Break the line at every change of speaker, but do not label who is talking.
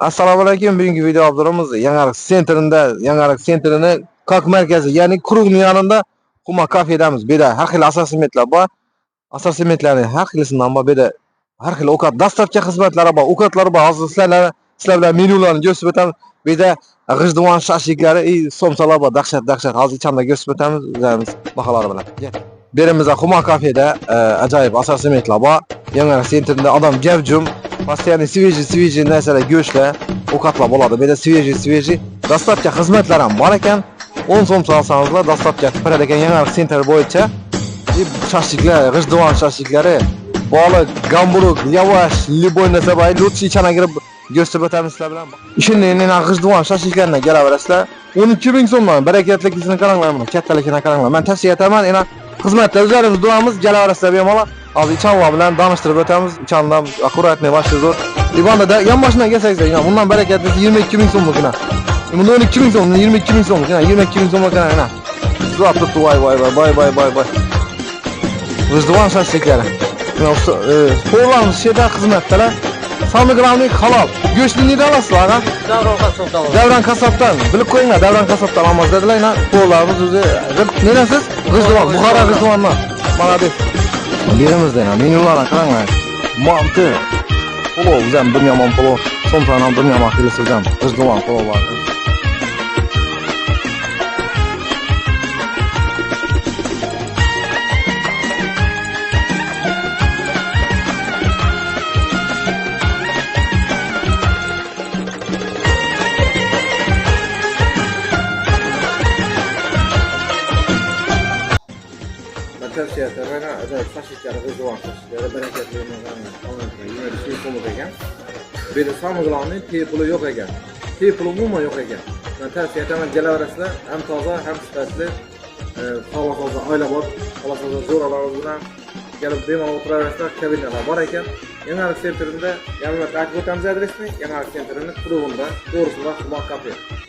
Assalomu alaykum. Bugungi video obzorimiz Yangiariq sentrini Kok markazi, ya'ni Krugning yanında Huma kafedamiz. Bu yerda har xil assortimentlar bor. Assortimentlarning har xilisidan bor. Bu yerda har xil ovqat dastlabki xizmatlari bor. Ovqatlar bor. Hozir sizlar bilan menyularni ko'rsatib o'tamiz. Bu yerda g'ijduvon shashliklari, somsalar bor. Dahshat. Hozir ichanda ko'rsatib o'tamiz o'zimiz baholari bilan. Berimizda Huma kafeda ajoyib assortimentlar bor. Yangiariq sentrida odam gavjum. Постоянно свежий narsalar, go'shtlar, ovqatlar bo'ladi. Bu yerda свежий dastlabki xizmatlar ham bor ekan. 10 so'm solsangizlar dastlabki qiladi ekan Yangiariq sentr bo'yicha. Shashliklar, g'ijduvon shashliklari, baliq, gamburug, lavash, liboy narsa bor. Lutsi ichana kirib ko'rsatib o'tamiz sizlar bilan. Ishini g'ijduvon shashliklaridan kelaverasizlar. 12.000 so'mdan barakatlikisini qaranglar mana, kattaligini qaranglar. Men tavsiya etaman, xizmatlar o'zlaringiz duramiz, kelaverasizlar bemalol. Hozir ichanlar bilan tanishtirib o'tamiz. Ichandan akkuratniy boshqa zo'r. Livonda yonboshidan kelsangizlar, bundan barakatli 22.000 so'mlikina. Bunda 12.000 so'm, 22.000 so'mlikina, 22.000 so'mlikina. Zo'r tutdi, voy. G'ijduvon shashliklari. Qo'llarimiz sheda xizmatdalar. Samli gramlik halol. Go'shtni nida olasizlar, ha? Davron Kassobdan. Bilib qo'yinglar, Davron Kassobdan olamiz dedilar. Qo'llarimiz o'zi nerasiz? G'ijduvon, Buxoro G'ijduvondan. Молодец. Yerimizda menyularni qaranglar. Manti. Pulov, o'zim bir yomon pulov. Somsani ham bir yomon qilib o'zim. G'ijduvon pulov bor. Tavsiya etaman, ajoyib shashliklar, g'ijduvon shashliklari barakatli ekan. Bu yerda samig'lonning tepuli yo'q ekan. Tepuli umuman yo'q ekan. Men tavsiya etaman, kelaverasizlar, ham toza, ham sifatli, toza oilabop, zo'ralarimiz bilan kelib bemalol o'tiraverasizlar. Kabinalar bor ekan. Yangiariq sentrida, yana aytib o'tamiz adresni, Yangiariq sentrining Krug'ida, to'g'risida Huma kafe.